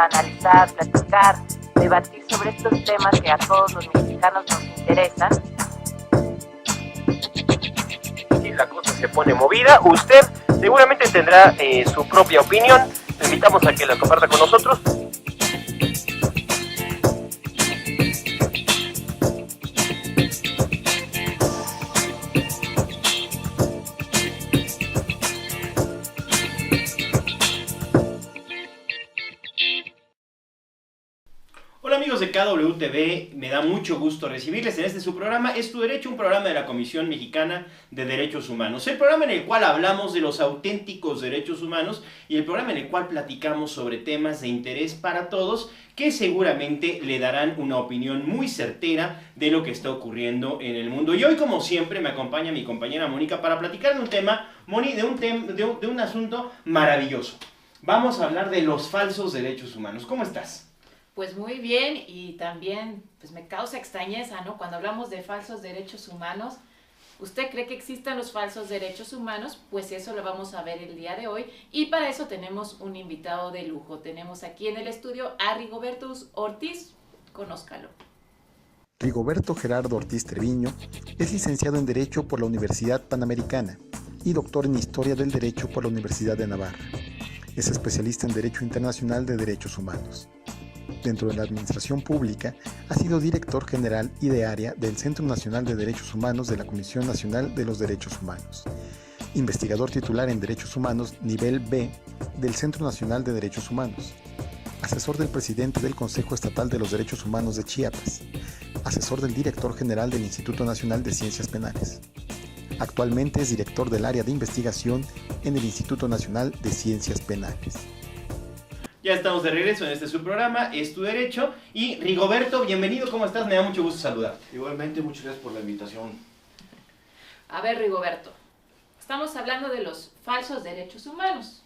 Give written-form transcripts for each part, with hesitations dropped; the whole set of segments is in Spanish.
a analizar, platicar, debatir sobre estos temas que a todos los mexicanos nos interesan. Si la cosa se pone movida, usted seguramente tendrá su propia opinión. Le invitamos a que la comparta con nosotros. Hola amigos de KWTV, me da mucho gusto recibirles en este su programa Es tu Derecho, un programa de la Comisión Mexicana de Derechos Humanos. El programa en el cual hablamos de los auténticos derechos humanos y el programa en el cual platicamos sobre temas de interés para todos que seguramente le darán una opinión muy certera de lo que está ocurriendo en el mundo. Y hoy, como siempre, me acompaña mi compañera Mónica para platicar de un tema, Moni, de un asunto maravilloso. Vamos a hablar de los falsos derechos humanos. ¿Cómo estás? Pues muy bien, y también pues me causa extrañeza, ¿no? Cuando hablamos de falsos derechos humanos, ¿usted cree que existan los falsos derechos humanos? Pues eso lo vamos a ver el día de hoy, y para eso tenemos un invitado de lujo. Tenemos aquí en el estudio a Rigoberto Ortiz, conózcalo. Rigoberto Gerardo Ortiz Treviño es licenciado en Derecho por la Universidad Panamericana y doctor en Historia del Derecho por la Universidad de Navarra. Es especialista en Derecho Internacional de Derechos Humanos. Dentro de la administración pública, ha sido director general y de área del Centro Nacional de Derechos Humanos de la Comisión Nacional de los Derechos Humanos. Investigador titular en Derechos Humanos nivel B del Centro Nacional de Derechos Humanos. Asesor del presidente del Consejo Estatal de los Derechos Humanos de Chiapas. Asesor del director general del Instituto Nacional de Ciencias Penales. Actualmente es director del área de investigación en el Instituto Nacional de Ciencias Penales. Ya estamos de regreso en este su programa, Es tu Derecho. Y Rigoberto, bienvenido, ¿cómo estás? Me da mucho gusto saludarte. Igualmente, muchas gracias por la invitación. A ver, Rigoberto, estamos hablando de los falsos derechos humanos.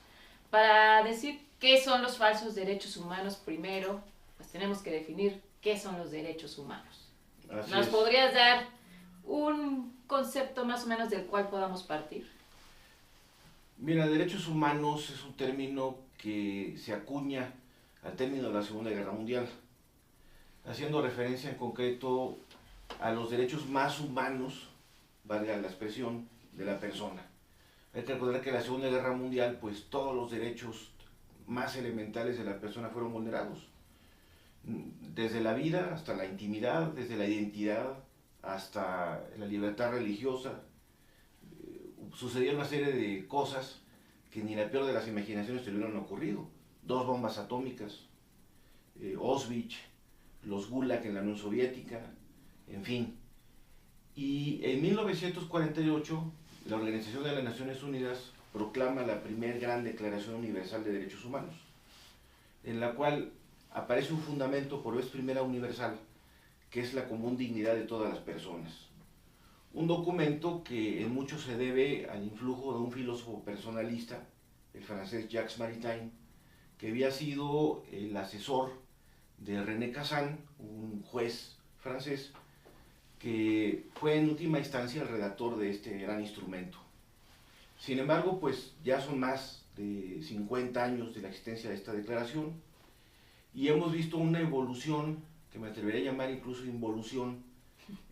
Para decir qué son los falsos derechos humanos, primero, pues tenemos que definir qué son los derechos humanos. ¿Nos podrías dar un concepto más o menos del cual podamos partir? Mira, derechos humanos es un término que se acuña al término de la Segunda Guerra Mundial, haciendo referencia en concreto a los derechos más humanos, valga la expresión, de la persona. Hay que recordar que en la Segunda Guerra Mundial, pues todos los derechos más elementales de la persona fueron vulnerados, desde la vida hasta la intimidad, desde la identidad hasta la libertad religiosa. Sucedió una serie de cosas que ni la peor de las imaginaciones se le hubieran ocurrido. 2 bombas atómicas, Auschwitz, los Gulag en la Unión Soviética, en fin. Y en 1948, la Organización de las Naciones Unidas proclama la primera gran Declaración Universal de Derechos Humanos, en la cual aparece un fundamento por vez primera universal, que es la común dignidad de todas las personas. Un documento que en mucho se debe al influjo de un filósofo personalista, el francés Jacques Maritain, que había sido el asesor de René Cassin, un juez francés, que fue en última instancia el redactor de este gran instrumento. Sin embargo, pues ya son más de 50 años de la existencia de esta declaración y hemos visto una evolución, que me atrevería a llamar incluso involución,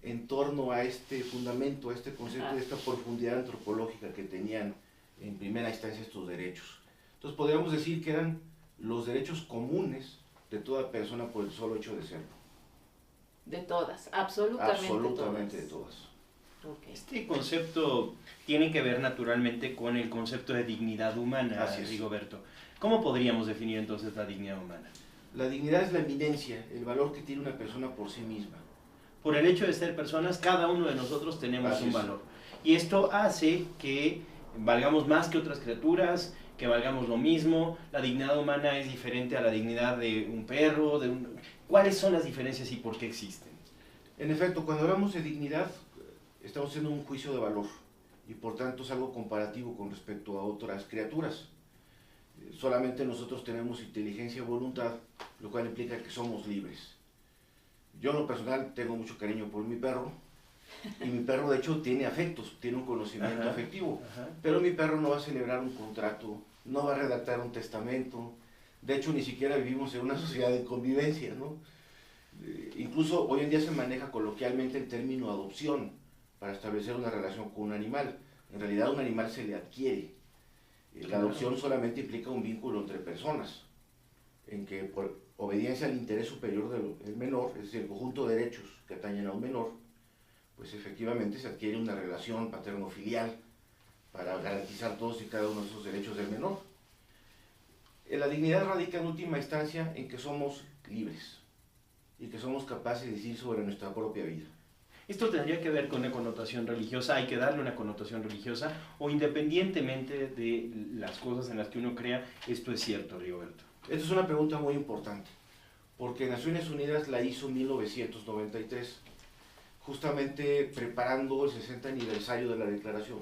en torno a este fundamento, a este concepto, de esta profundidad antropológica que tenían en primera instancia estos derechos. Entonces podríamos decir que eran los derechos comunes de toda persona por el solo hecho de serlo. De todas, absolutamente de todas. Okay. Este concepto tiene que ver naturalmente con el concepto de dignidad humana, Rigoberto. ¿Cómo podríamos definir entonces la dignidad humana? La dignidad es la eminencia, el valor que tiene una persona por sí misma. Por el hecho de ser personas, cada uno de nosotros tenemos un valor. Y esto hace que valgamos más que otras criaturas, que valgamos lo mismo. La dignidad humana es diferente a la dignidad de un perro. ¿Cuáles son las diferencias y por qué existen? En efecto, cuando hablamos de dignidad, estamos haciendo un juicio de valor y por tanto es algo comparativo con respecto a otras criaturas. Solamente nosotros tenemos inteligencia y voluntad, lo cual implica que somos libres. Yo en lo personal tengo mucho cariño por mi perro, y mi perro de hecho tiene afectos, tiene un conocimiento afectivo, pero mi perro no va a celebrar un contrato, no va a redactar un testamento, De hecho, ni siquiera vivimos en una sociedad de convivencia, ¿no? Incluso hoy en día se maneja coloquialmente el término adopción para establecer una relación con un animal. En realidad un animal se le adquiere. La adopción solamente implica un vínculo entre personas, en que por obediencia al interés superior del menor, es decir, el conjunto de derechos que atañen a un menor, pues efectivamente se adquiere una relación paterno-filial para garantizar todos y cada uno de esos derechos del menor. La dignidad radica en última instancia en que somos libres y que somos capaces de decidir sobre nuestra propia vida. ¿Esto tendría que ver con una connotación religiosa? ¿Hay que darle una connotación religiosa? ¿O independientemente de las cosas en las que uno crea, esto es cierto, Rigoberto? Esta es una pregunta muy importante, porque Naciones Unidas la hizo en 1993, justamente preparando el 60 aniversario de la Declaración.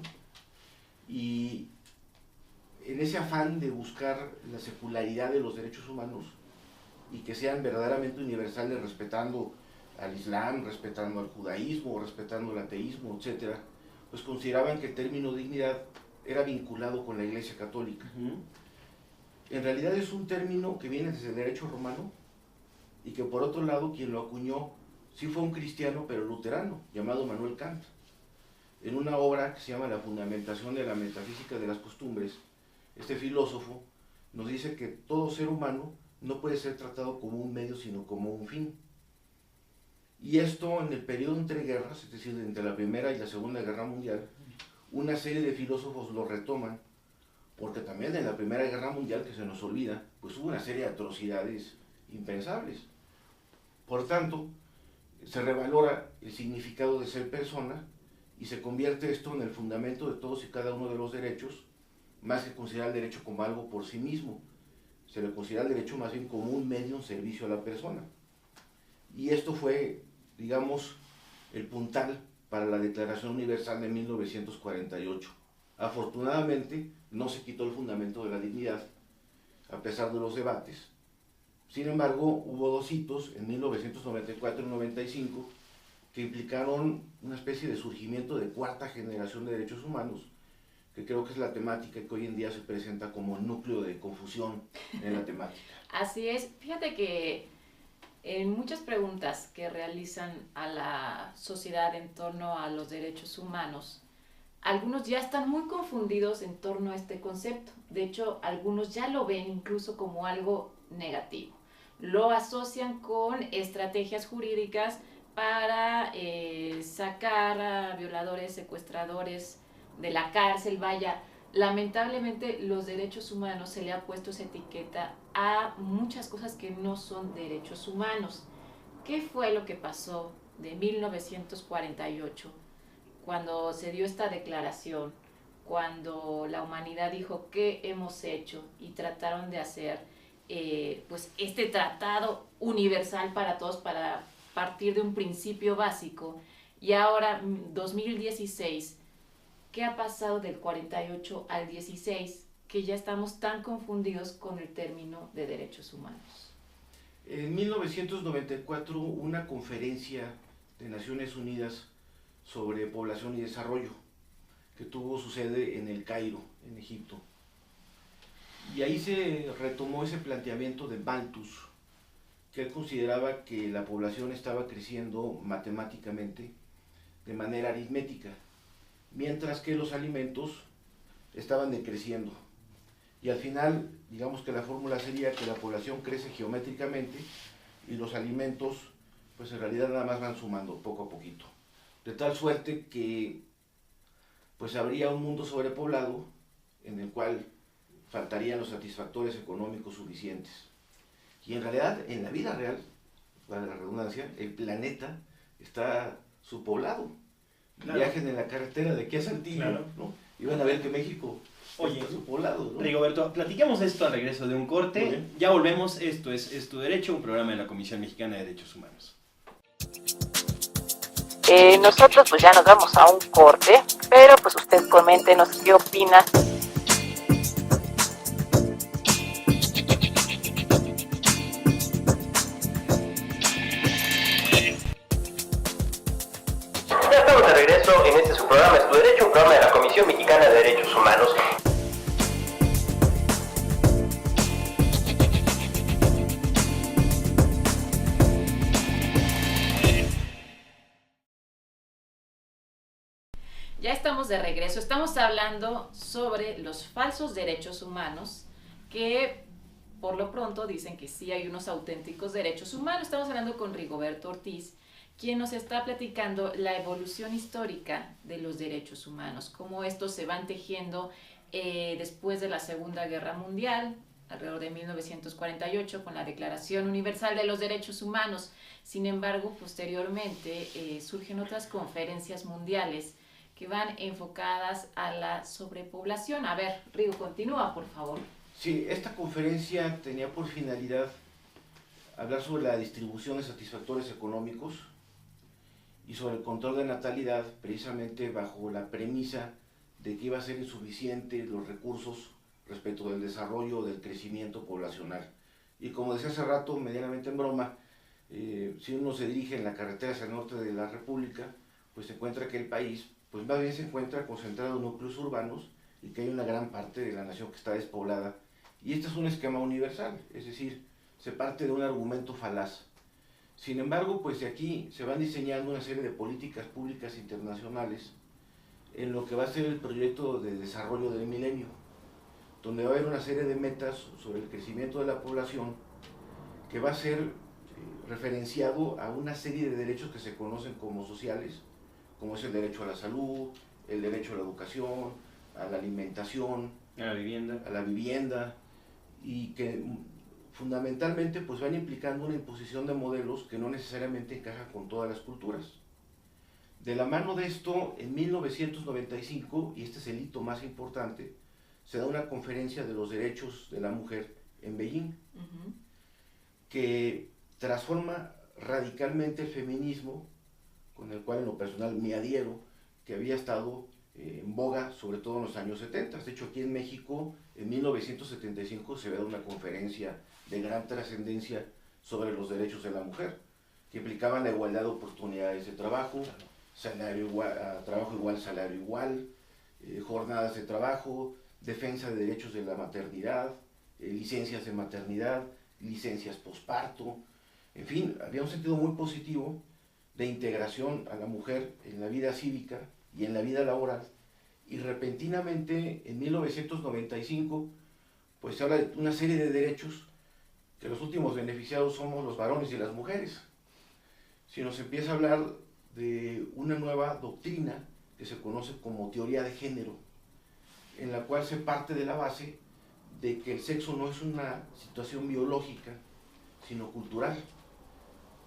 Y en ese afán de buscar la secularidad de los derechos humanos y que sean verdaderamente universales, respetando al Islam, respetando al judaísmo, respetando el ateísmo, etc., pues consideraban que el término dignidad era vinculado con la Iglesia Católica. En realidad es un término que viene desde el derecho romano y que por otro lado quien lo acuñó sí fue un cristiano pero luterano, llamado Manuel Kant. En una obra que se llama La Fundamentación de la Metafísica de las Costumbres, este filósofo nos dice que todo ser humano no puede ser tratado como un medio sino como un fin. Y esto en el periodo entre guerras, es decir, entre la Primera y la Segunda Guerra Mundial, una serie de filósofos lo retoman, porque también en la Primera Guerra Mundial, que se nos olvida, pues hubo una serie de atrocidades impensables. Por tanto, se revalora el significado de ser persona y se convierte esto en el fundamento de todos y cada uno de los derechos, más que considerar el derecho como algo por sí mismo. Se le considera el derecho más bien como un medio, un servicio a la persona. Y esto fue, digamos, el puntal para la Declaración Universal de 1948. Afortunadamente, no se quitó el fundamento de la dignidad, a pesar de los debates. Sin embargo, hubo dos hitos, en 1994 y 95, que implicaron una especie de surgimiento de cuarta generación de derechos humanos, que creo que es la temática que hoy en día se presenta como el núcleo de confusión en la temática. Así es. Fíjate que en muchas preguntas que realizan a la sociedad en torno a los derechos humanos, algunos ya están muy confundidos en torno a este concepto. De hecho, algunos ya lo ven incluso como algo negativo. Lo asocian con estrategias jurídicas para sacar a violadores, secuestradores de la cárcel. Vaya, lamentablemente los derechos humanos se le ha puesto esa etiqueta a muchas cosas que no son derechos humanos. ¿Qué fue lo que pasó de 1948 cuando se dio esta declaración, cuando la humanidad dijo qué hemos hecho y trataron de hacer pues este tratado universal para todos, para partir de un principio básico? Y ahora 2016, ¿qué ha pasado del 48 al 16? Que ya estamos tan confundidos con el término de derechos humanos. En 1994 hubo una conferencia de Naciones Unidas sobre población y desarrollo, que tuvo su sede en El Cairo, en Egipto. Y ahí se retomó ese planteamiento de Malthus, que él consideraba que la población estaba creciendo matemáticamente de manera aritmética, mientras que los alimentos estaban decreciendo. Y al final, digamos que la fórmula sería que la población crece geométricamente y los alimentos, pues en realidad nada más van sumando poco a poquito. De tal suerte que pues habría un mundo sobrepoblado en el cual faltarían los satisfactores económicos suficientes. Y en realidad, en la vida real, para la redundancia, el planeta está subpoblado. Claro. Viajen en la carretera de aquí a Saltillo, claro, ¿no? Y van a ver que México está subpoblado, ¿no? Rigoberto, platiquemos esto al regreso de un corte. Ya volvemos. Esto es Tu Derecho, un programa de la Comisión Mexicana de Derechos Humanos. Nosotros pues ya nos vamos a un corte, pero pues usted coméntenos qué opina. Ya estamos de regreso en este su programa Es Tu Derecho, un programa de la Comisión Mexicana de Derechos Humanos. Ya estamos de regreso, estamos hablando sobre los falsos derechos humanos que por lo pronto dicen que sí hay unos auténticos derechos humanos. Estamos hablando con Rigoberto Ortiz, quien nos está platicando la evolución histórica de los derechos humanos, cómo estos se van tejiendo después de la Segunda Guerra Mundial, alrededor de 1948, con la Declaración Universal de los Derechos Humanos. Sin embargo, posteriormente surgen otras conferencias mundiales que van enfocadas a la sobrepoblación. A ver, Rigo, continúa, por favor. Sí, esta conferencia tenía por finalidad hablar sobre la distribución de satisfactores económicos y sobre el control de natalidad, precisamente bajo la premisa de que iba a ser insuficiente los recursos respecto del desarrollo, del crecimiento poblacional. Y como decía hace rato, medianamente en broma, si uno se dirige en la carretera hacia el norte de la República, pues se encuentra que el país, pues más bien se encuentra concentrado en núcleos urbanos y que hay una gran parte de la nación que está despoblada. Y este es un esquema universal, es decir, se parte de un argumento falaz. Sin embargo, pues de aquí se van diseñando una serie de políticas públicas internacionales en lo que va a ser el proyecto de desarrollo del milenio, donde va a haber una serie de metas sobre el crecimiento de la población que va a ser referenciado a una serie de derechos que se conocen como sociales, como es el derecho a la salud, el derecho a la educación, a la alimentación, a la vivienda, y que fundamentalmente pues van implicando una imposición de modelos que no necesariamente encajan con todas las culturas. De la mano de esto, en 1995, y este es el hito más importante, se da una conferencia de los derechos de la mujer en Beijing, que transforma radicalmente el feminismo, con el cual en lo personal me adhiero, que había estado en boga, sobre todo en los años 70. De hecho, aquí en México, en 1975, se da una conferencia de gran trascendencia sobre los derechos de la mujer, que implicaban la igualdad de oportunidades de trabajo, salario igual, trabajo igual, salario igual, jornadas de trabajo, defensa de derechos de la maternidad, licencias de maternidad, licencias posparto, en fin, había un sentido muy positivo de integración a la mujer en la vida cívica y en la vida laboral, y repentinamente en 1995 pues se habla de una serie de derechos que los últimos beneficiados somos los varones y las mujeres. Si nos empieza a hablar de una nueva doctrina que se conoce como teoría de género, en la cual se parte de la base de que el sexo no es una situación biológica, sino cultural,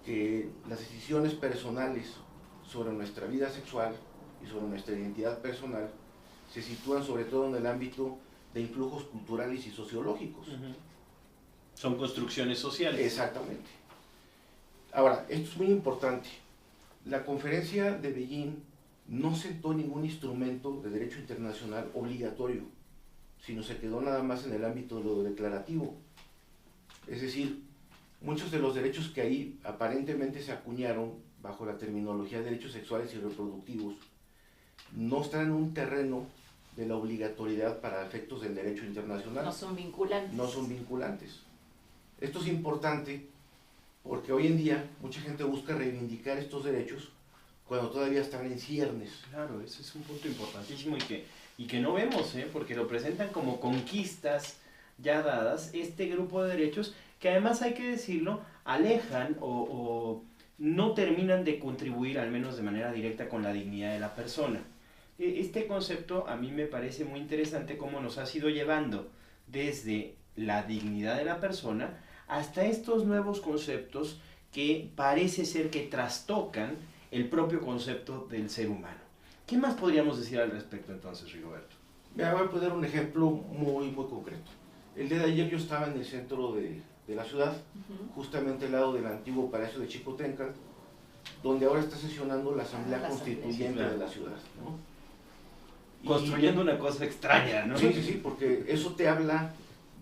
que las decisiones personales sobre nuestra vida sexual y sobre nuestra identidad personal se sitúan sobre todo en el ámbito de influjos culturales y sociológicos. Son construcciones sociales. Exactamente. Ahora, esto es muy importante. La conferencia de Beijing no sentó ningún instrumento de derecho internacional obligatorio, sino se quedó nada más en el ámbito de lo declarativo. Es decir, muchos de los derechos que ahí aparentemente se acuñaron bajo la terminología de derechos sexuales y reproductivos no están en un terreno de la obligatoriedad para efectos del derecho internacional. No son vinculantes. No son vinculantes. Esto es importante porque hoy en día mucha gente busca reivindicar estos derechos cuando todavía están en ciernes. Claro, ese es un punto importantísimo y que no vemos, porque lo presentan como conquistas ya dadas, este grupo de derechos que además hay que decirlo, alejan o no terminan de contribuir, al menos de manera directa, con la dignidad de la persona. Este concepto a mí me parece muy interesante cómo nos ha ido llevando desde la dignidad de la persona hasta estos nuevos conceptos que parece ser que trastocan el propio concepto del ser humano. ¿Qué más podríamos decir al respecto entonces, Rigoberto? Me voy a poner un ejemplo muy concreto. El día de ayer yo estaba en el centro de la ciudad, justamente al lado del antiguo Palacio de Chicotenca, donde ahora está sesionando la Asamblea Constituyente de la ciudad, ¿no? Construyendo una cosa extraña, ¿no? Sí, porque eso te habla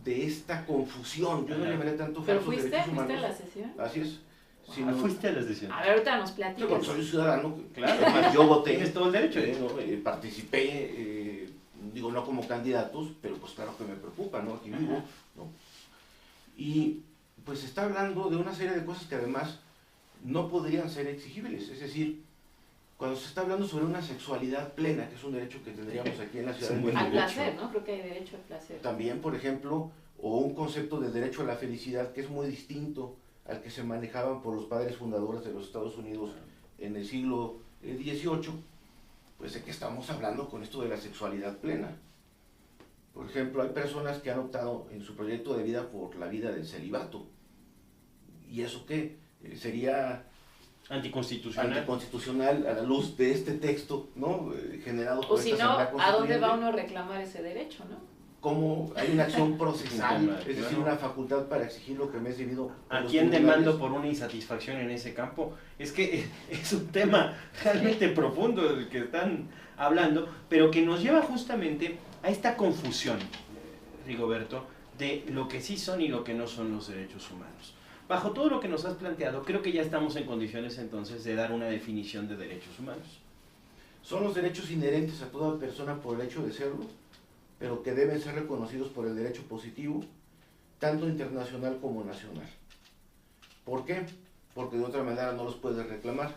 de esta confusión. Yo no llamaré tanto ¿Pero falsos fuiste derechos humanos. a la sesión? Así es. Fuiste a la sesión. A ver, ahorita nos platicas. Yo soy ciudadano, Claro. además, yo voté. Tienes todo el derecho. Participé, digo, no como candidatos, pero pues claro que me preocupa, ¿no? Aquí vivo, ¿no? Y pues se está hablando de una serie de cosas que además no podrían ser exigibles. Es decir, Cuando se está hablando sobre una sexualidad plena, que es un derecho que tendríamos aquí en la Ciudad Es un de buen México, Al placer, ¿no? Creo que hay derecho al placer. también, por ejemplo, o un concepto de derecho a la felicidad que es muy distinto al que se manejaban por los padres fundadores de los Estados Unidos en el siglo XVIII, pues de qué estamos hablando con esto de la sexualidad plena. Por ejemplo, hay personas que han optado en su proyecto de vida por la vida del celibato. ¿Y eso qué? Sería anticonstitucional a la luz de este texto, ¿no? Generado por O si esta no, Asamblea ¿a dónde va Constituyente. uno a reclamar ese derecho, no? Como hay una acción procesal, Claro. es decir, una facultad para exigir lo que me es debido. ¿A los quién tribunales. demando por una insatisfacción en ese campo? Es que es un tema realmente profundo del que están hablando, pero que nos lleva justamente a esta confusión, Rigoberto, de lo que sí son y lo que no son los derechos humanos. Bajo todo lo que nos has planteado, creo que ya estamos en condiciones entonces de dar una definición de derechos humanos. Son los derechos inherentes a toda persona por el hecho de serlo, pero que deben ser reconocidos por el derecho positivo, tanto internacional como nacional. ¿Por qué? Porque de otra manera no los puedes reclamar.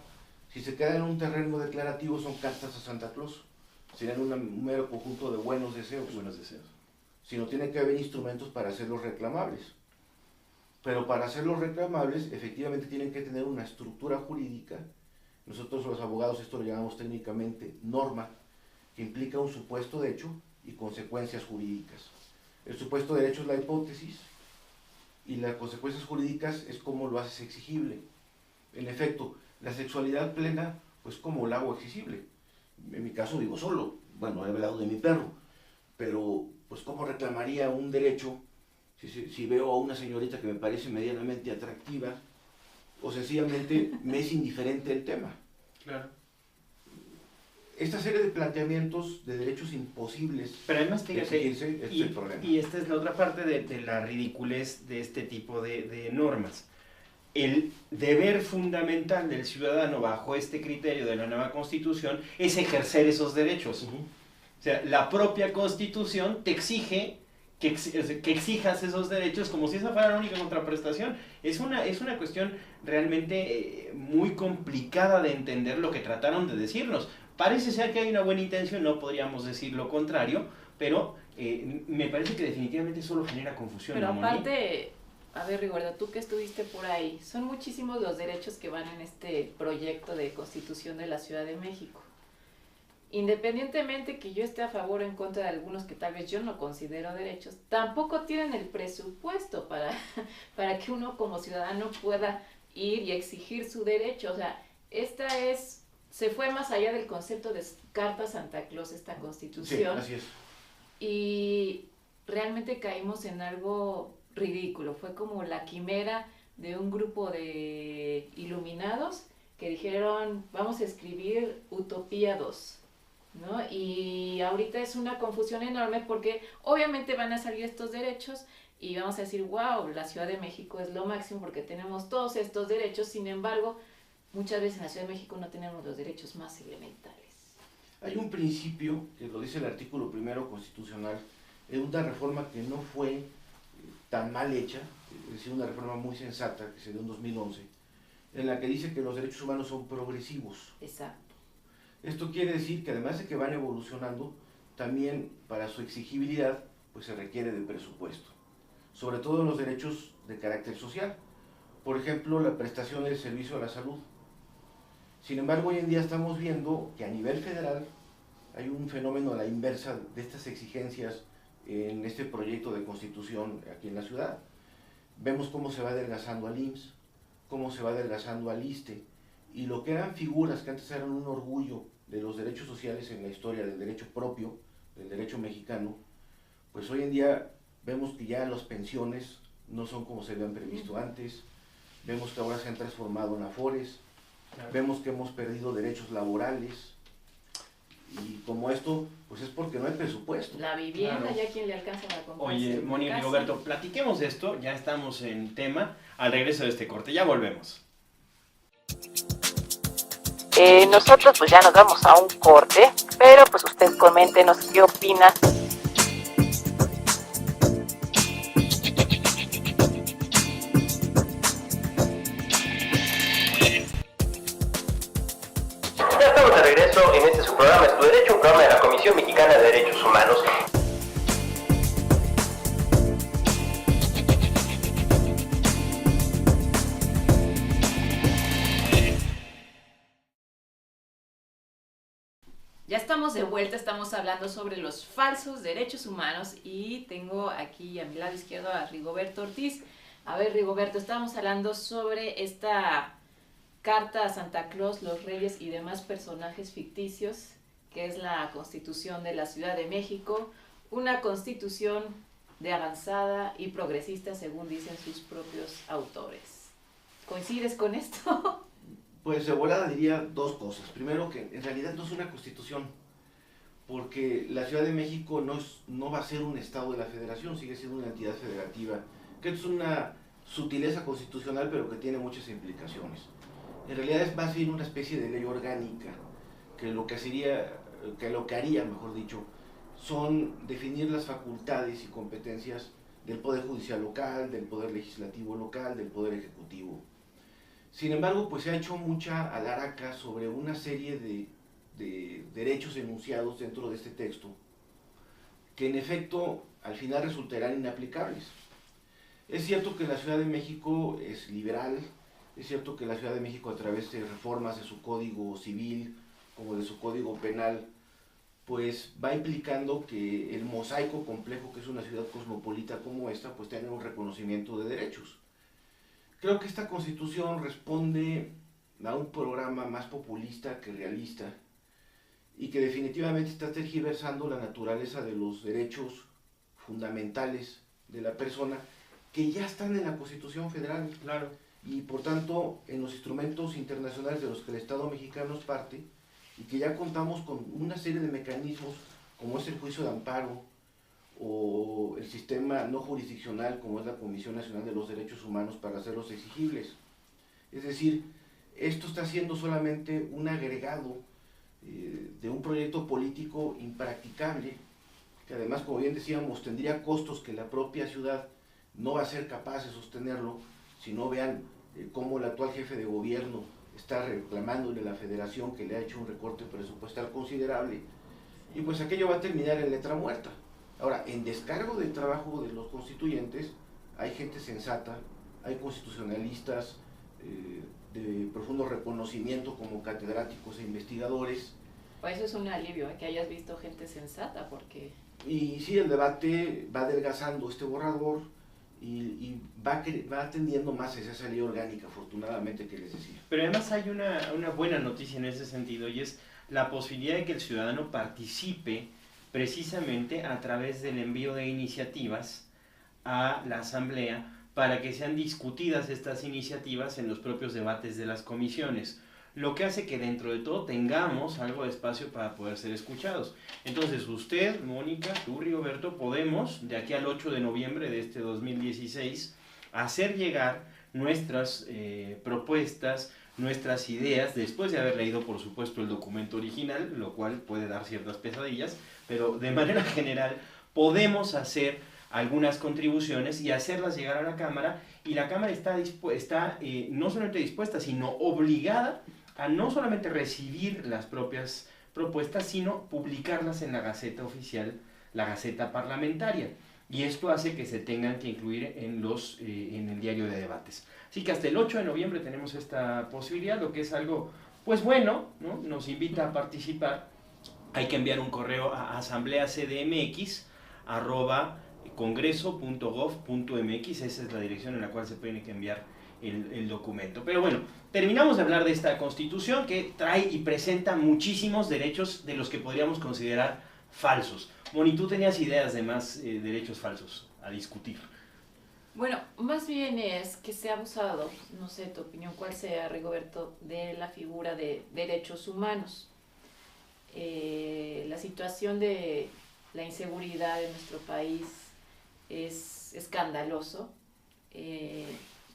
Si se quedan en un terreno declarativo son cartas a Santa Claus, serían un mero conjunto de buenos deseos. Buenos deseos. Sino tiene que haber instrumentos para hacerlos reclamables. Pero para hacerlos reclamables, efectivamente tienen que tener una estructura jurídica. Nosotros los abogados esto lo llamamos técnicamente norma, que implica un supuesto de hecho y consecuencias jurídicas. El supuesto de hecho es la hipótesis y las consecuencias jurídicas es cómo lo haces exigible. En efecto, la sexualidad plena, pues cómo la hago exigible. En mi caso vivo solo, bueno, he hablado de mi perro, pero pues cómo reclamaría un derecho si veo a una señorita que me parece medianamente atractiva o sencillamente me es indiferente el tema. Claro. Esta serie de planteamientos de derechos imposibles Pero además, de fíjate, exigirse, este es el problema. y esta es la otra parte de la ridiculez de este tipo de normas. El deber fundamental del ciudadano bajo este criterio de la nueva Constitución es ejercer esos derechos. O sea, la propia Constitución te exige que exijas esos derechos como si esa fuera la única contraprestación. Es una cuestión realmente muy complicada de entender lo que trataron de decirnos. Parece ser que hay una buena intención, no podríamos decir lo contrario, pero me parece que definitivamente solo genera confusión. Pero ¿no, Moni? aparte, a ver, Rigoberto, tú que estuviste por ahí, son muchísimos los derechos que van en este proyecto de Constitución de la Ciudad de México. Independientemente que yo esté a favor o en contra de algunos que tal vez yo no considero derechos, tampoco tienen el presupuesto para que uno como ciudadano pueda ir y exigir su derecho. O sea, se fue más allá del concepto de carta Santa Claus esta Sí, Constitución. así es. Y realmente caímos en algo ridículo. Fue como la quimera de un grupo de iluminados que dijeron, vamos a escribir Utopía 2, ¿no? Y ahorita es una confusión enorme porque obviamente van a salir estos derechos y vamos a decir, wow, la Ciudad de México es lo máximo porque tenemos todos estos derechos. Sin embargo, muchas veces en la Ciudad de México no tenemos los derechos más elementales. Hay un principio, que lo dice el artículo 1 constitucional, de una reforma que no fue tan mal hecha, es decir, una reforma muy sensata que se dio en 2011, en la que dice que los derechos humanos son progresivos. Exacto. Esto quiere decir que además de que van evolucionando, también para su exigibilidad pues se requiere de presupuesto, sobre todo en los derechos de carácter social, por ejemplo la prestación del servicio a la salud. Sin embargo, hoy en día estamos viendo que a nivel federal hay un fenómeno a la inversa de estas exigencias en este proyecto de constitución aquí en la ciudad. Vemos cómo se va adelgazando al IMSS, cómo se va adelgazando al ISSSTE, y lo que eran figuras que antes eran un orgullo de los derechos sociales en la historia del derecho propio, del derecho mexicano, pues hoy en día vemos que ya las pensiones no son como se habían previsto antes, vemos que ahora se han transformado en afores, Claro. vemos que hemos perdido derechos laborales, y como esto, pues es porque no hay presupuesto. La vivienda, Claro. ya quien le alcanza para comprarse Oye, una Moni y casa. Rigoberto, platiquemos de esto, ya estamos en tema, al regreso de este corte, ya volvemos. Nosotros pues ya nos vamos a un corte, pero pues ustedes coméntenos qué opinan. Ya estamos Rigoberto en este su programa Es tu Derecho, un programa de la Comisión Mexicana de Derechos Humanos. Ya estamos de vuelta, estamos hablando sobre los falsos derechos humanos y tengo aquí a mi lado izquierdo a Rigoberto Ortiz. A ver, Rigoberto, estamos hablando sobre esta carta a Santa Claus, los reyes y demás personajes ficticios, que es la Constitución de la Ciudad de México, una constitución de avanzada y progresista, según dicen sus propios autores. ¿Coincides con esto? Pues de volada diría dos cosas. Primero, que en realidad no es una constitución, porque la Ciudad de México no va a ser un estado de la federación, sigue siendo una entidad federativa, que es una sutileza constitucional, pero que tiene muchas implicaciones. En realidad es más bien una especie de ley orgánica, que lo que haría, mejor dicho, son definir las facultades y competencias del Poder Judicial local, del Poder Legislativo local, del Poder Ejecutivo. Sin embargo, pues se ha hecho mucha alaraca sobre una serie de derechos enunciados dentro de este texto, que en efecto al final resultarán inaplicables. Es cierto que la Ciudad de México es liberal, es cierto que la Ciudad de México, a través de reformas de su Código Civil como de su Código Penal, pues va implicando que el mosaico complejo que es una ciudad cosmopolita como esta, pues tenga un reconocimiento de derechos. Creo que esta Constitución responde a un programa más populista que realista y que definitivamente está tergiversando la naturaleza de los derechos fundamentales de la persona que ya están en la Constitución Federal. Claro. Y por tanto en los instrumentos internacionales de los que el Estado mexicano es parte, y que ya contamos con una serie de mecanismos como es el juicio de amparo o el sistema no jurisdiccional como es la Comisión Nacional de los Derechos Humanos para hacerlos exigibles. Es decir, esto está siendo solamente un agregado de un proyecto político impracticable, que además, como bien decíamos, tendría costos que la propia ciudad no va a ser capaz de sostenerlo, si no vean cómo el actual jefe de gobierno está reclamándole a la federación que le ha hecho un recorte presupuestal considerable, y pues aquello va a terminar en letra muerta. Ahora, en descargo del trabajo de los constituyentes, hay gente sensata, hay constitucionalistas de profundo reconocimiento como catedráticos e investigadores. Pues eso es un alivio, que hayas visto gente sensata, porque... Y sí, el debate va adelgazando este borrador y va tendiendo más hacia esa ley orgánica, afortunadamente, que les decía. Pero además hay una buena noticia en ese sentido, y es la posibilidad de que el ciudadano participe precisamente a través del envío de iniciativas a la Asamblea para que sean discutidas estas iniciativas en los propios debates de las comisiones, lo que hace que dentro de todo tengamos algo de espacio para poder ser escuchados. Entonces usted, Mónica, tú, Rigoberto, podemos, de aquí al 8 de noviembre de este 2016, hacer llegar nuestras propuestas, nuestras ideas, después de haber leído, por supuesto, el documento original, lo cual puede dar ciertas pesadillas, pero de manera general podemos hacer algunas contribuciones y hacerlas llegar a la Cámara, y la Cámara está no solamente dispuesta, sino obligada a no solamente recibir las propias propuestas, sino publicarlas en la Gaceta Oficial, la Gaceta Parlamentaria. Y esto hace que se tengan que incluir en el diario de debates. Así que hasta el 8 de noviembre tenemos esta posibilidad, lo que es algo, pues bueno, ¿no? Nos invita a participar. Hay que enviar un correo a asambleacdmx@congreso.gov.mx, esa es la dirección en la cual se tiene que enviar el documento. Pero bueno, terminamos de hablar de esta Constitución que trae y presenta muchísimos derechos de los que podríamos considerar falsos. Moni, tú tenías ideas de más derechos falsos a discutir. Bueno, más bien es que se ha abusado, no sé tu opinión cuál sea, Rigoberto, de la figura de derechos humanos. La situación de la inseguridad en nuestro país es escandaloso.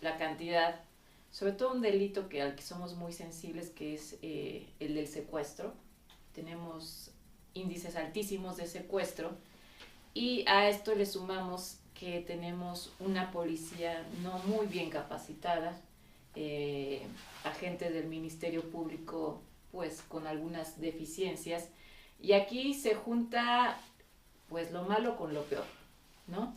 La cantidad, sobre todo un delito al que somos muy sensibles, que es el del secuestro. Tenemos índices altísimos de secuestro, y a esto le sumamos que tenemos una policía no muy bien capacitada, agentes del Ministerio Público pues con algunas deficiencias. Y aquí se junta pues lo malo con lo peor, ¿no?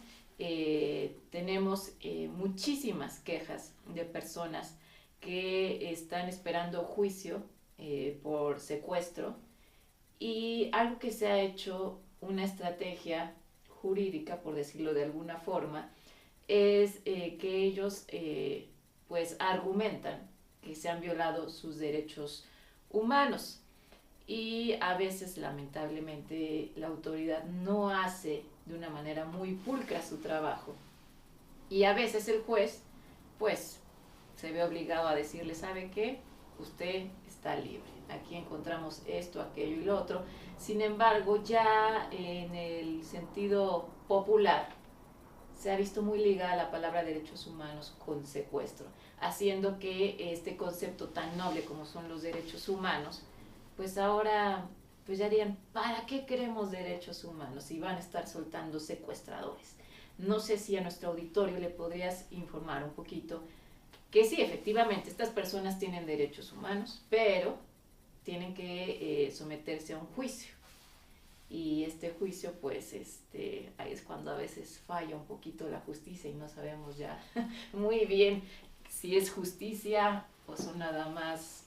Tenemos muchísimas quejas de personas que están esperando juicio por secuestro, y algo que se ha hecho una estrategia jurídica, por decirlo de alguna forma, es que ellos pues argumentan que se han violado sus derechos humanos, y a veces lamentablemente la autoridad no hace de una manera muy pulcra su trabajo, y a veces el juez pues se ve obligado a decirle, ¿sabe qué? Usted está libre, aquí encontramos esto, aquello y lo otro. Sin embargo, ya en el sentido popular se ha visto muy ligada la palabra derechos humanos con secuestro, haciendo que este concepto tan noble como son los derechos humanos, pues ahora pues ya dirían, ¿para qué queremos derechos humanos si van a estar soltando secuestradores? No sé si a nuestro auditorio le podrías informar un poquito que sí, efectivamente, estas personas tienen derechos humanos, pero tienen que someterse a un juicio. Y este juicio, pues, ahí es cuando a veces falla un poquito la justicia y no sabemos ya muy bien si es justicia o son nada más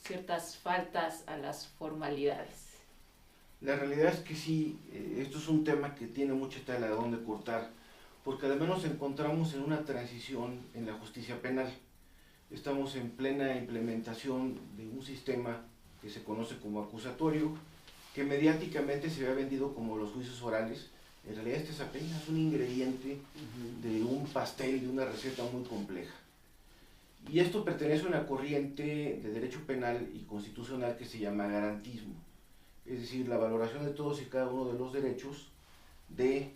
ciertas faltas a las formalidades. La realidad es que sí, esto es un tema que tiene mucha tela de donde cortar, porque además nos encontramos en una transición en la justicia penal. Estamos en plena implementación de un sistema que se conoce como acusatorio, que mediáticamente se había vendido como los juicios orales. En realidad este es apenas un ingrediente de un pastel, de una receta muy compleja. Y esto pertenece a una corriente de derecho penal y constitucional que se llama garantismo, es decir, la valoración de todos y cada uno de los derechos de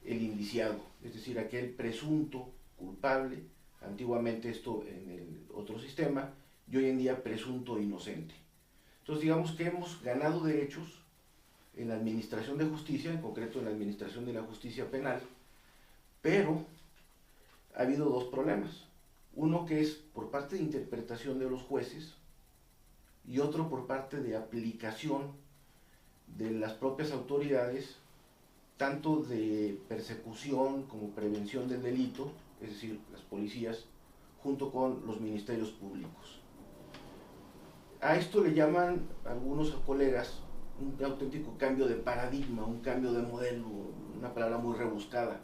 el indiciado, es decir, aquel presunto culpable, antiguamente esto en el otro sistema, y hoy en día presunto inocente. Entonces digamos que hemos ganado derechos en la administración de justicia, en concreto en la administración de la justicia penal, pero ha habido dos problemas. Uno que es por parte de interpretación de los jueces y otro por parte de aplicación de las propias autoridades, tanto de persecución como prevención del delito, es decir, las policías, junto con los ministerios públicos. A esto le llaman algunos colegas un auténtico cambio de paradigma, un cambio de modelo, una palabra muy rebuscada.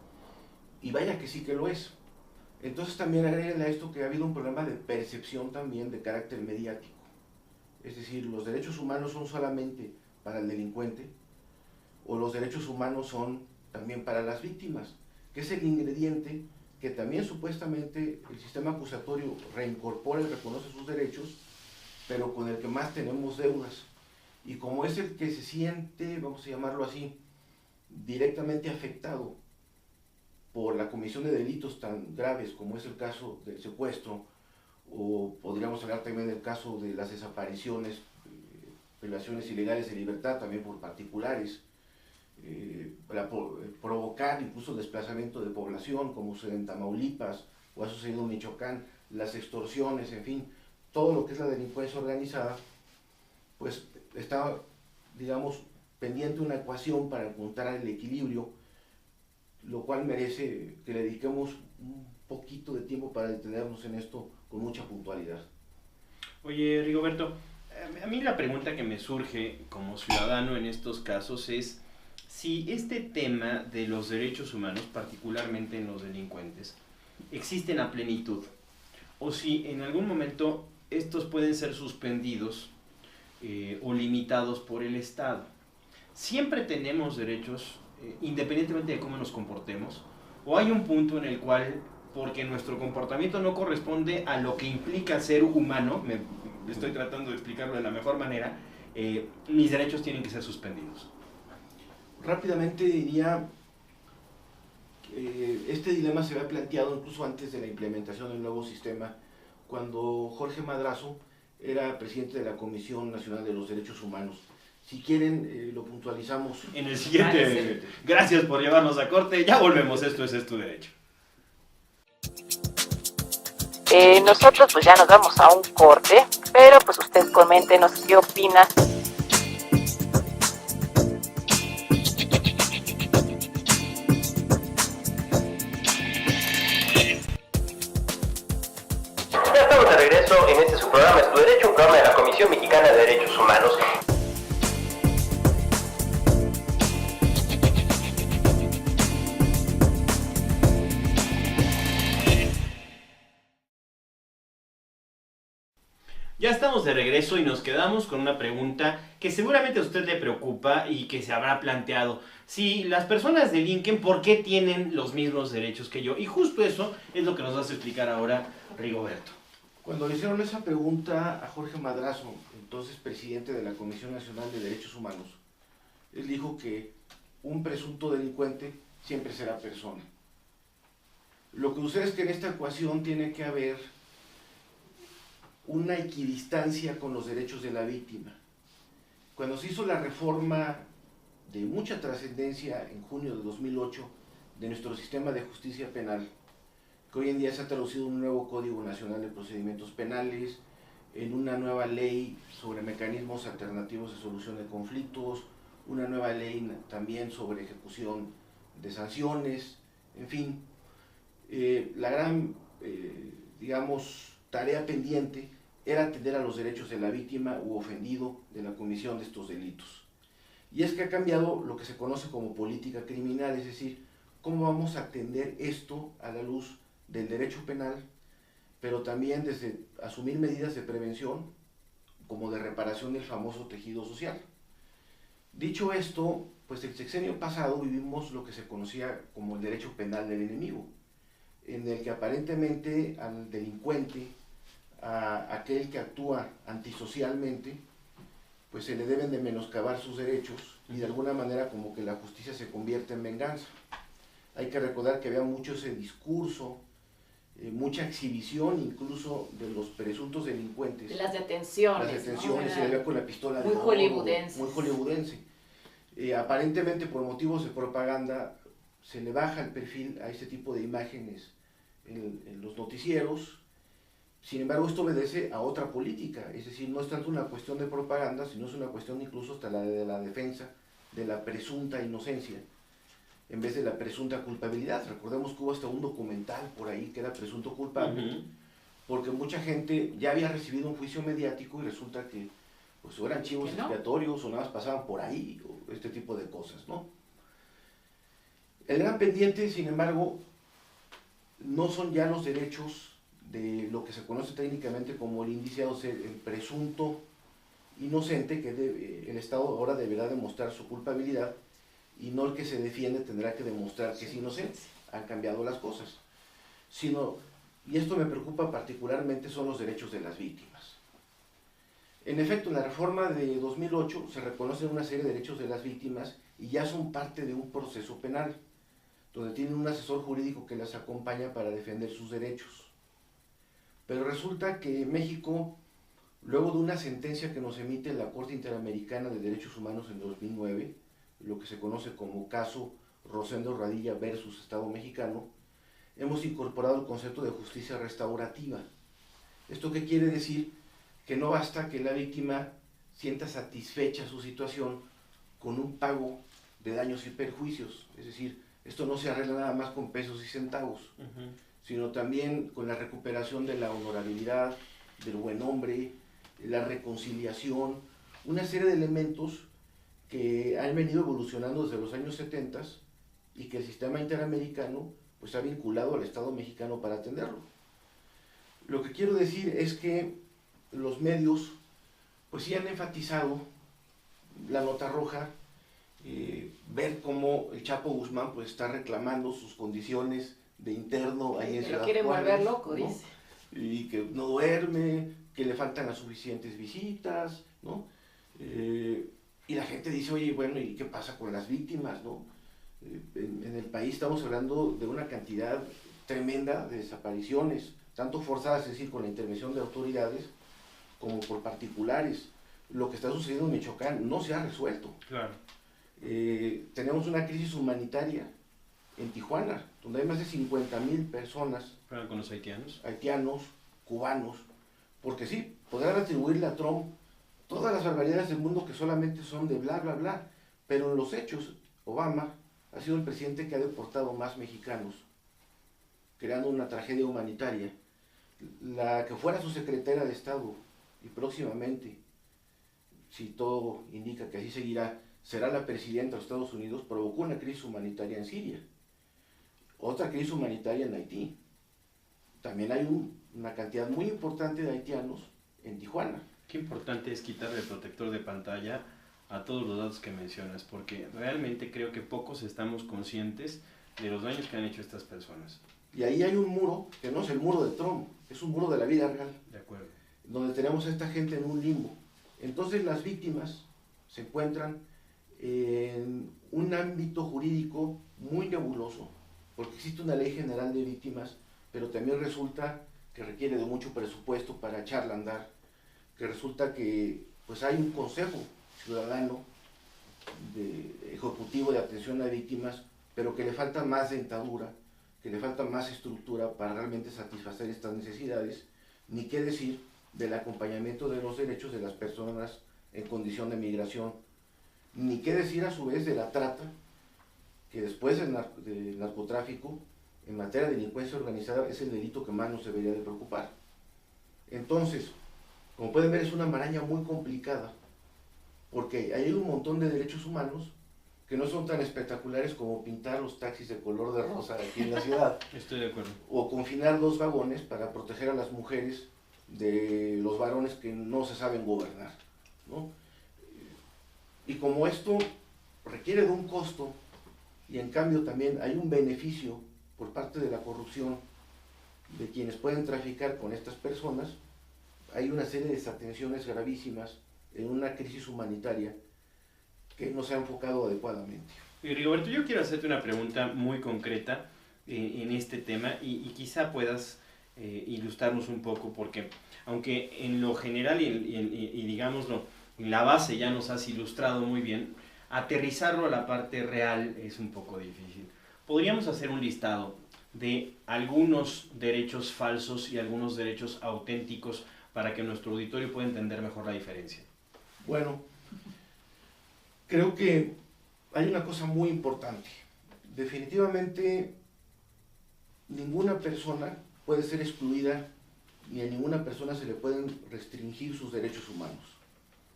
Y vaya que sí que lo es. Entonces también agregan a esto que ha habido un problema de percepción también de carácter mediático. Es decir, los derechos humanos son solamente para el delincuente, o los derechos humanos son también para las víctimas, que es el ingrediente que también supuestamente el sistema acusatorio reincorpora y reconoce sus derechos, pero con el que más tenemos deudas. Y como es el que se siente, vamos a llamarlo así, directamente afectado por la comisión de delitos tan graves como es el caso del secuestro, o podríamos hablar también del caso de las desapariciones, privaciones ilegales de libertad también por particulares, para provocar incluso desplazamiento de población, como sucede en Tamaulipas o ha sucedido en Michoacán, las extorsiones, en fin, todo lo que es la delincuencia organizada, pues está, digamos, pendiente una ecuación para encontrar el equilibrio, lo cual merece que le dediquemos un poquito de tiempo para detenernos en esto con mucha puntualidad. Oye, Rigoberto, a mí la pregunta que me surge como ciudadano en estos casos es si este tema de los derechos humanos, particularmente en los delincuentes, existen a plenitud, o si en algún momento estos pueden ser suspendidos o limitados por el Estado. Siempre tenemos derechos, independientemente de cómo nos comportemos, o hay un punto en el cual, porque nuestro comportamiento no corresponde a lo que implica ser humano, estoy tratando de explicarlo de la mejor manera, mis derechos tienen que ser suspendidos. Rápidamente diría que este dilema se había planteado incluso antes de la implementación del nuevo sistema, cuando Jorge Madrazo era presidente de la Comisión Nacional de los Derechos Humanos. Si quieren, lo puntualizamos. En el siguiente. Gracias por llevarnos a corte. Ya volvemos. Esto es Tu Derecho. Nosotros pues ya nos vamos a un corte, pero pues usted coméntenos qué opina. Ya estamos de regreso en este su programa Es tu Derecho, un programa de la Comisión Mexicana de Derechos Humanos. Ya estamos de regreso y nos quedamos con una pregunta que seguramente a usted le preocupa y que se habrá planteado. Si las personas delinquen, ¿por qué tienen los mismos derechos que yo? Y justo eso es lo que nos vas a explicar ahora, Rigoberto. Cuando le hicieron esa pregunta a Jorge Madrazo, entonces presidente de la Comisión Nacional de Derechos Humanos, él dijo que un presunto delincuente siempre será persona. Lo que sucede es que en esta ecuación tiene que haber una equidistancia con los derechos de la víctima. Cuando se hizo la reforma de mucha trascendencia en junio de 2008 de nuestro sistema de justicia penal, que hoy en día se ha traducido en un nuevo Código Nacional de Procedimientos Penales, en una nueva ley sobre mecanismos alternativos de solución de conflictos, una nueva ley también sobre ejecución de sanciones, en fin, la gran, digamos, tarea pendiente era atender a los derechos de la víctima u ofendido de la comisión de estos delitos. Y es que ha cambiado lo que se conoce como política criminal, es decir, cómo vamos a atender esto a la luz del derecho penal, pero también desde asumir medidas de prevención como de reparación del famoso tejido social. Dicho esto, pues el sexenio pasado vivimos lo que se conocía como el derecho penal del enemigo, en el que aparentemente al delincuente, a aquel que actúa antisocialmente, pues se le deben de menoscabar sus derechos y de alguna manera como que la justicia se convierte en venganza. Hay que recordar que había mucho ese discurso, mucha exhibición incluso de los presuntos delincuentes. De las detenciones. Las detenciones, se le veía con la pistola de muy oro, hollywoodense. muy hollywoodense. Aparentemente por motivos de propaganda se le baja el perfil a este tipo de imágenes en los noticieros. Sin embargo, esto obedece a otra política, es decir, no es tanto una cuestión de propaganda, sino es una cuestión incluso hasta la de la defensa de la presunta inocencia, en vez de la presunta culpabilidad. Recordemos que hubo hasta un documental por ahí que era presunto culpable, porque mucha gente ya había recibido un juicio mediático y resulta que pues, o eran chivos expiatorios o nada más pasaban por ahí, o este tipo de cosas, ¿no? El gran pendiente, sin embargo, no son ya los derechos de lo que se conoce técnicamente como el indiciado, el presunto inocente, que el Estado ahora deberá demostrar su culpabilidad, y no el que se defiende tendrá que demostrar que es inocente. Han cambiado las cosas. Y esto me preocupa particularmente, son los derechos de las víctimas. En efecto, en la reforma de 2008 se reconocen una serie de derechos de las víctimas y ya son parte de un proceso penal, donde tienen un asesor jurídico que las acompaña para defender sus derechos. Pero resulta que México, luego de una sentencia que nos emite la Corte Interamericana de Derechos Humanos en 2009, lo que se conoce como caso Rosendo Radilla versus Estado mexicano, hemos incorporado el concepto de justicia restaurativa. ¿Esto qué quiere decir? Que no basta que la víctima sienta satisfecha su situación con un pago de daños y perjuicios, es decir, esto no se arregla nada más con pesos y centavos, sino también con la recuperación de la honorabilidad, del buen nombre, la reconciliación, una serie de elementos que han venido evolucionando desde los años 70 y que el sistema interamericano pues ha vinculado al Estado mexicano para atenderlo. Lo que quiero decir es que los medios pues sí han enfatizado la nota roja, ver cómo el Chapo Guzmán pues está reclamando sus condiciones de interno ahí en Ciudad Juárez. Lo quieren volver loco, ¿no? dice. Y que no duerme, que le faltan las suficientes visitas, ¿no? Y la gente dice, oye, bueno, ¿y qué pasa con las víctimas, no? En el país estamos hablando de una cantidad tremenda de desapariciones, tanto forzadas, es decir, con la intervención de autoridades, como por particulares. Lo que está sucediendo en Michoacán no se ha resuelto. Claro. Tenemos una crisis humanitaria en Tijuana, donde hay más de 50,000 personas, ¿Con los haitianos? cubanos, porque sí, podrán atribuirle a Trump todas las barbaridades del mundo que solamente son de bla, bla, bla, pero en los hechos, Obama ha sido el presidente que ha deportado más mexicanos, creando una tragedia humanitaria. La que fuera su secretaria de Estado, y próximamente, si todo indica que así seguirá, será la presidenta de Estados Unidos, provocó una crisis humanitaria en Siria, otra crisis humanitaria en Haití. También hay una cantidad muy importante de haitianos en Tijuana. Qué importante es quitarle el protector de pantalla a todos los datos que mencionas, porque realmente creo que pocos estamos conscientes de los daños que han hecho estas personas. Y ahí hay un muro, que no es el muro de Trump, es un muro de la vida real, De acuerdo. donde tenemos a esta gente en un limbo. Entonces las víctimas se encuentran en un ámbito jurídico muy nebuloso, porque existe una ley general de víctimas, pero también resulta que requiere de mucho presupuesto para echarla a andar, que resulta que pues hay un consejo ciudadano ejecutivo de atención a víctimas, pero que le falta más dentadura, que le falta más estructura para realmente satisfacer estas necesidades, ni qué decir del acompañamiento de los derechos de las personas en condición de migración, ni qué decir a su vez de la trata, que después del narcotráfico, en materia de delincuencia organizada, es el delito que más nos debería de preocupar. Entonces, como pueden ver, es una maraña muy complicada, porque hay un montón de derechos humanos que no son tan espectaculares como pintar los taxis de color de rosa aquí en la ciudad, Estoy de acuerdo. o confinar 2 vagones para proteger a las mujeres de los varones que no se saben gobernar, ¿no? Y como esto requiere de un costo, y en cambio también hay un beneficio por parte de la corrupción de quienes pueden traficar con estas personas, hay una serie de desatenciones gravísimas en una crisis humanitaria que no se ha enfocado adecuadamente. Y Rigoberto, yo quiero hacerte una pregunta muy concreta en este tema y quizá puedas ilustrarnos un poco, porque aunque en lo general y digámoslo, en la base ya nos has ilustrado muy bien, aterrizarlo a la parte real es un poco difícil. ¿Podríamos hacer un listado de algunos derechos falsos y algunos derechos auténticos para que nuestro auditorio pueda entender mejor la diferencia? Bueno, creo que hay una cosa muy importante. Definitivamente, ninguna persona puede ser excluida ni a ninguna persona se le pueden restringir sus derechos humanos.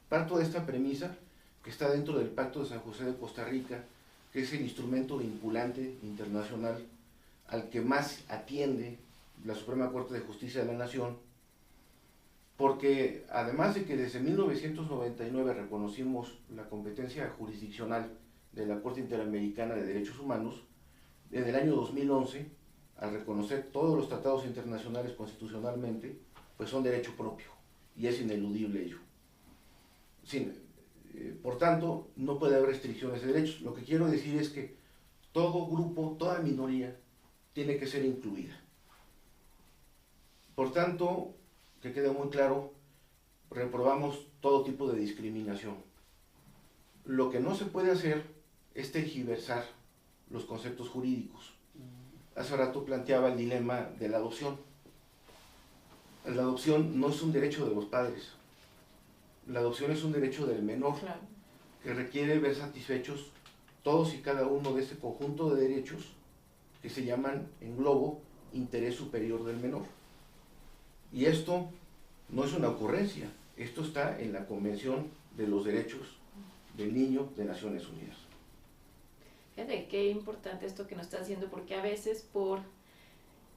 Parto de esta premisa que está dentro del Pacto de San José de Costa Rica, que es el instrumento vinculante internacional al que más atiende la Suprema Corte de Justicia de la Nación, porque además de que desde 1999 reconocimos la competencia jurisdiccional de la Corte Interamericana de Derechos Humanos, desde el año 2011, al reconocer todos los tratados internacionales constitucionalmente, pues son derecho propio, y es ineludible ello. Por tanto, no puede haber restricciones de derechos. Lo que quiero decir es que todo grupo, toda minoría, tiene que ser incluida. Por tanto, que quede muy claro, reprobamos todo tipo de discriminación. Lo que no se puede hacer es tergiversar los conceptos jurídicos. Hace rato planteaba el dilema de la adopción. La adopción no es un derecho de los padres. La adopción es un derecho del menor, Claro. que requiere ver satisfechos todos y cada uno de ese conjunto de derechos que se llaman, en globo, interés superior del menor. Y esto no es una ocurrencia, esto está en la Convención de los Derechos del Niño de Naciones Unidas. Fíjate qué importante esto que nos está haciendo, porque a veces por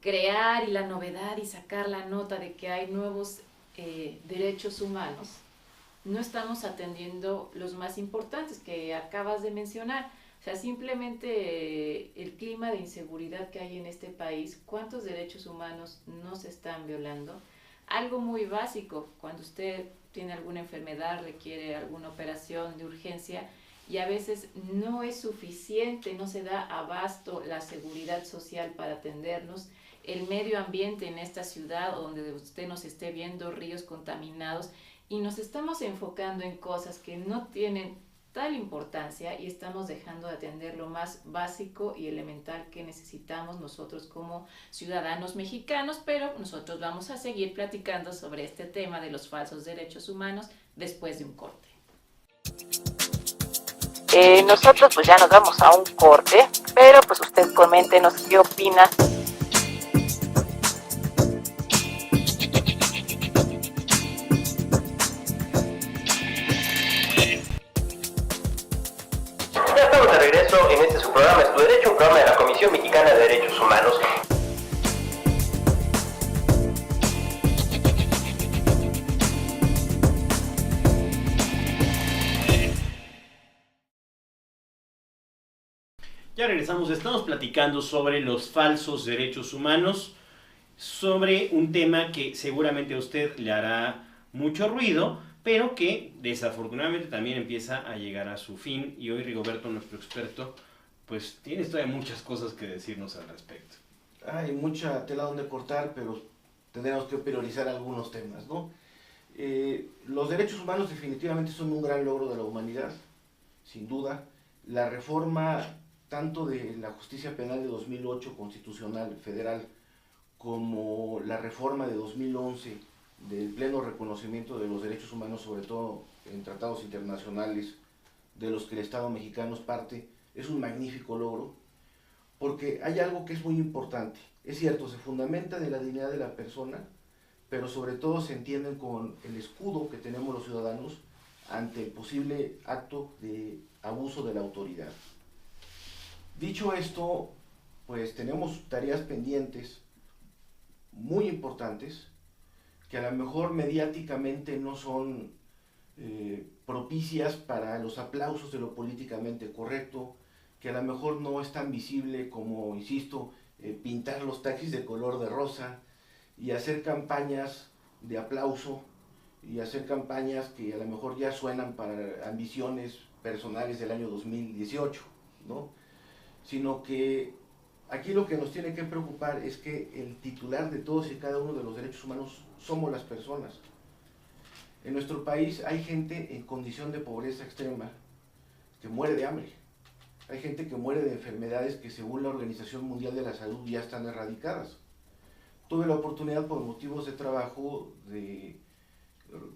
crear y la novedad y sacar la nota de que hay nuevos derechos humanos, no estamos atendiendo los más importantes que acabas de mencionar. O sea, simplemente el clima de inseguridad que hay en este país, ¿cuántos derechos humanos no se están violando? Algo muy básico, cuando usted tiene alguna enfermedad, requiere alguna operación de urgencia y a veces no es suficiente, no se da abasto la seguridad social para atendernos, el medio ambiente en esta ciudad donde usted nos esté viendo, ríos contaminados, y nos estamos enfocando en cosas que no tienen tal importancia y estamos dejando de atender lo más básico y elemental que necesitamos nosotros como ciudadanos mexicanos, pero nosotros vamos a seguir platicando sobre este tema de los falsos derechos humanos después de un corte. Nosotros pues ya nos vamos a un corte, pero pues usted coméntenos qué opina. Ya estamos de regreso en este su programa Es Tu Derecho, un programa de la Comisión Mexicana de Derechos Humanos. Ya regresamos, estamos platicando sobre los falsos derechos humanos, sobre un tema que seguramente a usted le hará mucho ruido, pero que desafortunadamente también empieza a llegar a su fin, y hoy Rigoberto, nuestro experto, pues tiene todavía muchas cosas que decirnos al respecto. Hay mucha tela donde cortar, pero tendremos que priorizar algunos temas, ¿no? Los derechos humanos definitivamente son un gran logro de la humanidad, sin duda. La reforma tanto de la justicia penal de 2008, constitucional, federal, como la reforma de 2011 del pleno reconocimiento de los derechos humanos, sobre todo en tratados internacionales de los que el Estado mexicano es parte, es un magnífico logro, porque hay algo que es muy importante. Es cierto, se fundamenta de la dignidad de la persona, pero sobre todo se entienden con el escudo que tenemos los ciudadanos ante el posible acto de abuso de la autoridad. Dicho esto, pues tenemos tareas pendientes muy importantes que a lo mejor mediáticamente no son propicias para los aplausos de lo políticamente correcto, que a lo mejor no es tan visible como, insisto, pintar los taxis de color de rosa y hacer campañas de aplauso y hacer campañas que a lo mejor ya suenan para ambiciones personales del año 2018, ¿no? Sino que aquí lo que nos tiene que preocupar es que el titular de todos y cada uno de los derechos humanos somos las personas. En nuestro país hay gente en condición de pobreza extrema que muere de hambre. Hay gente que muere de enfermedades que según la Organización Mundial de la Salud ya están erradicadas. Tuve la oportunidad por motivos de trabajo de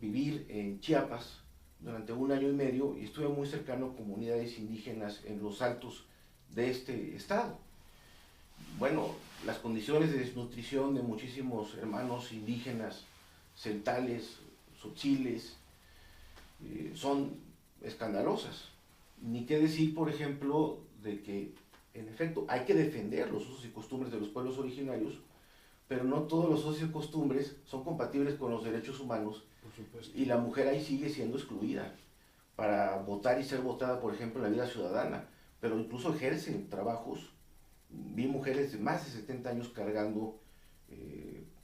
vivir en Chiapas durante 1 año y medio y estuve muy cercano a comunidades indígenas en los altos de este estado. Bueno, las condiciones de desnutrición de muchísimos hermanos indígenas, celtales, tzotziles, son escandalosas. Ni qué decir, por ejemplo, de que en efecto hay que defender los usos y costumbres de los pueblos originarios, pero no todos los usos y costumbres son compatibles con los derechos humanos, y la mujer ahí sigue siendo excluida para votar y ser votada, por ejemplo, en la vida ciudadana, pero incluso ejercen trabajos. Vi mujeres de más de 70 años cargando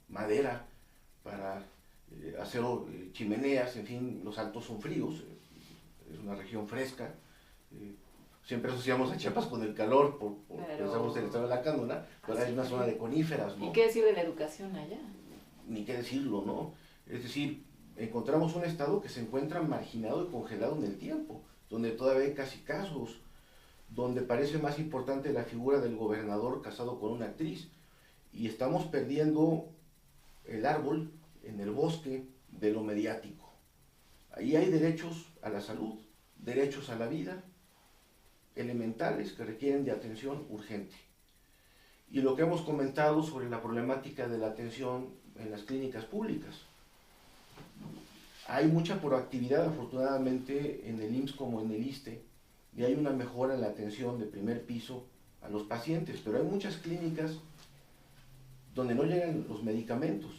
madera para hacer chimeneas, en fin, los altos son fríos, es una región fresca. Siempre asociamos a Chiapas con el calor, pensamos en el estado de la Cándona, pero hay una zona de coníferas, ¿no? ¿Y qué decir de la educación allá? Ni qué decirlo, ¿no? Es decir, encontramos un estado que se encuentra marginado y congelado en el tiempo, donde todavía hay casi casos, donde parece más importante la figura del gobernador casado con una actriz, y estamos perdiendo el árbol en el bosque de lo mediático. Ahí hay derechos a la salud, derechos a la vida, elementales que requieren de atención urgente. Y lo que hemos comentado sobre la problemática de la atención en las clínicas públicas. Hay mucha proactividad, afortunadamente, en el IMSS como en el ISSSTE, y hay una mejora en la atención de primer piso a los pacientes, pero hay muchas clínicas donde no llegan los medicamentos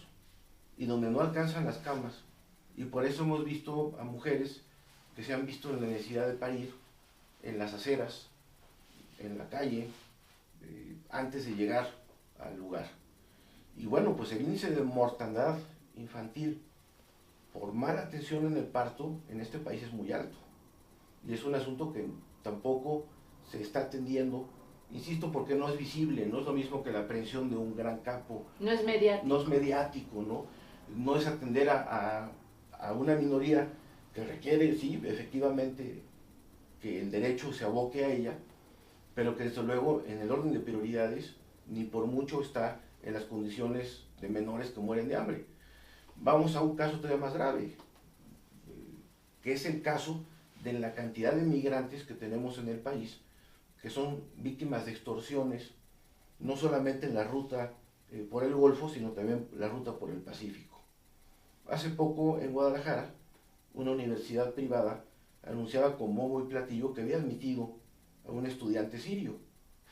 y donde no alcanzan las camas, y por eso hemos visto a mujeres que se han visto en la necesidad de parir en las aceras, en la calle, antes de llegar al lugar. Y bueno, pues el índice de mortandad infantil por mala atención en el parto en este país es muy alto. Y es un asunto que tampoco se está atendiendo, insisto, porque no es visible, no es lo mismo que la aprehensión de un gran capo. No es mediático. No es mediático, ¿no? No es atender a una minoría que requiere, sí, efectivamente, que el derecho se aboque a ella, pero que desde luego en el orden de prioridades ni por mucho está en las condiciones de menores que mueren de hambre. Vamos a un caso todavía más grave, que es el caso de la cantidad de migrantes que tenemos en el país, que son víctimas de extorsiones, no solamente en la ruta por el Golfo, sino también la ruta por el Pacífico. Hace poco en Guadalajara, una universidad privada anunciaba con bombo y platillo que había admitido a un estudiante sirio.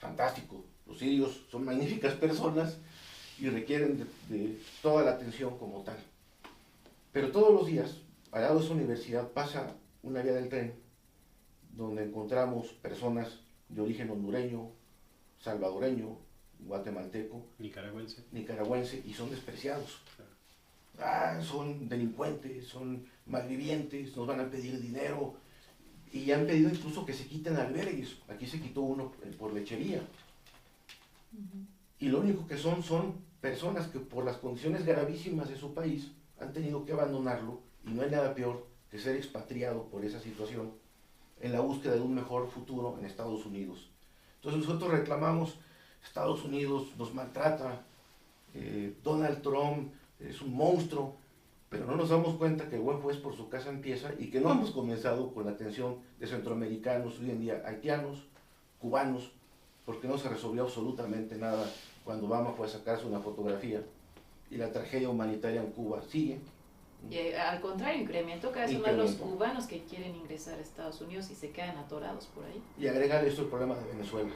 Fantástico, los sirios son magníficas personas y requieren de toda la atención como tal. Pero todos los días, al lado de esa universidad, pasa una vía del tren donde encontramos personas de origen hondureño, salvadoreño, guatemalteco, nicaragüense, y son despreciados. Son delincuentes, son malvivientes, nos van a pedir dinero, y han pedido incluso que se quiten albergues. Aquí se quitó uno por lechería. Y lo único que son personas que por las condiciones gravísimas de su país han tenido que abandonarlo, y no hay nada peor que ser expatriado por esa situación en la búsqueda de un mejor futuro en Estados Unidos. Entonces nosotros reclamamos: Estados Unidos nos maltrata, Donald Trump es un monstruo, pero no nos damos cuenta que el buen juez por su casa empieza, y que no hemos comenzado con la atención de centroamericanos, hoy en día haitianos, cubanos, porque no se resolvió absolutamente nada cuando Obama fue a sacarse una fotografía, y la tragedia humanitaria en Cuba sigue. Y al contrario, incrementó, cada vez son más los cubanos que quieren ingresar a Estados Unidos y se quedan atorados por ahí. Y agregarle esto el problema de Venezuela.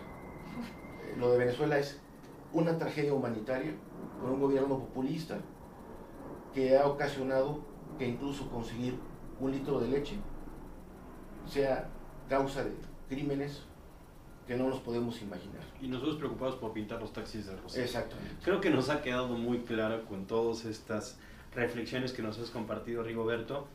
Lo de Venezuela es una tragedia humanitaria con un gobierno populista que ha ocasionado que incluso conseguir un litro de leche sea causa de crímenes que no nos podemos imaginar. Y nosotros preocupados por pintar los taxis de rosa. Exactamente. Creo que nos ha quedado muy claro con todas estas reflexiones que nos has compartido, Rigoberto,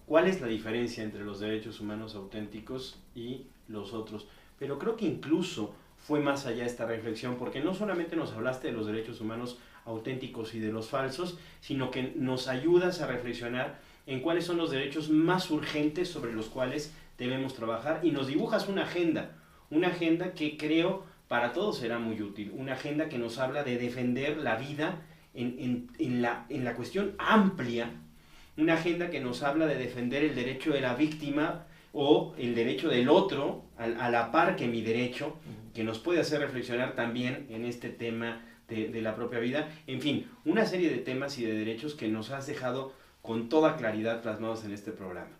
cuál es la diferencia entre los derechos humanos auténticos y los otros. Pero creo que incluso fue más allá esta reflexión, porque no solamente nos hablaste de los derechos humanos auténticos y de los falsos, sino que nos ayudas a reflexionar en cuáles son los derechos más urgentes sobre los cuales debemos trabajar, y nos dibujas una agenda que creo para todos será muy útil, una agenda que nos habla de defender la vida en la cuestión amplia, una agenda que nos habla de defender el derecho de la víctima o el derecho del otro a la par que mi derecho, que nos puede hacer reflexionar también en este tema de la propia vida. En fin, una serie de temas y de derechos que nos has dejado con toda claridad plasmados en este programa.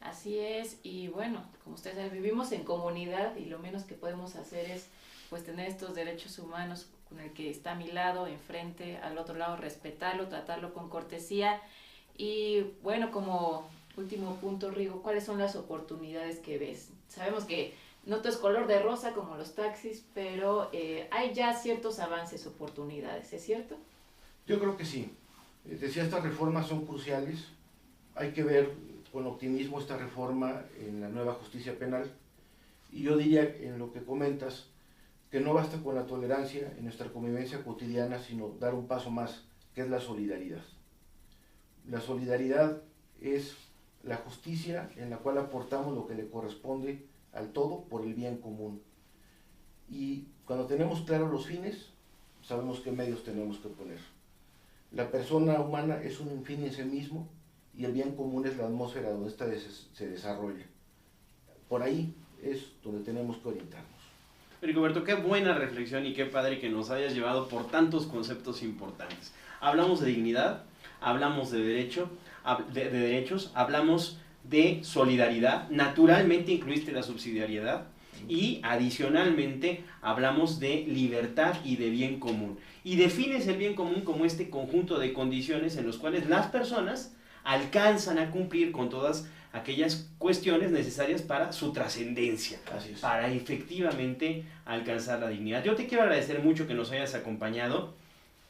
Así es, y bueno, como ustedes saben, vivimos en comunidad y lo menos que podemos hacer es pues tener estos derechos humanos con el que está a mi lado, enfrente, al otro lado, respetarlo, tratarlo con cortesía. Y bueno, como último punto, Rigo, ¿cuáles son las oportunidades que ves? Sabemos que no todo es color de rosa como los taxis, pero hay ya ciertos avances, oportunidades, ¿es cierto? Yo creo que sí. Decía, estas reformas son cruciales. Hay que ver con optimismo esta reforma en la nueva justicia penal. Y yo diría, en lo que comentas, que no basta con la tolerancia en nuestra convivencia cotidiana, sino dar un paso más, que es la solidaridad. La solidaridad es la justicia en la cual aportamos lo que le corresponde al todo por el bien común. Y cuando tenemos claros los fines, sabemos qué medios tenemos que poner. La persona humana es un fin en sí mismo, y el bien común es la atmósfera donde ésta se desarrolla. Por ahí es donde tenemos que orientarnos. Rigoberto, qué buena reflexión y qué padre que nos hayas llevado por tantos conceptos importantes. Hablamos de dignidad, hablamos de derechos, hablamos de solidaridad, naturalmente incluiste la subsidiariedad, y adicionalmente hablamos de libertad y de bien común. Y defines el bien común como este conjunto de condiciones en los cuales las personas alcanzan a cumplir con todas aquellas cuestiones necesarias para su trascendencia, para efectivamente alcanzar la dignidad. Yo te quiero agradecer mucho que nos hayas acompañado.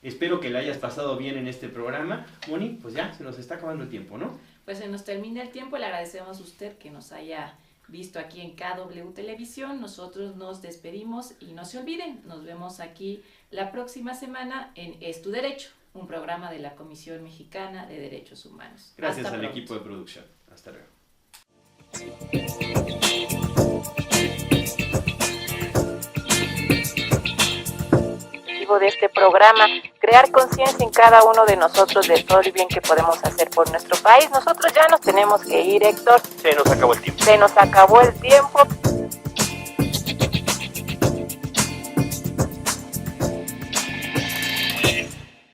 Espero que la hayas pasado bien en este programa. Moni, pues ya se nos está acabando el tiempo, ¿no? Pues se nos termina el tiempo. Le agradecemos a usted que nos haya visto aquí en KW Televisión. Nosotros nos despedimos y no se olviden, nos vemos aquí la próxima semana en Es Tu Derecho, un programa de la Comisión Mexicana de Derechos Humanos. Gracias Hasta al pronto. equipo de producción. Hasta luego. objetivo de este programa, crear conciencia en cada uno de nosotros de todo el bien que podemos hacer por nuestro país. Nosotros ya nos tenemos que ir, Héctor. Se nos acabó el tiempo. Se nos acabó el tiempo.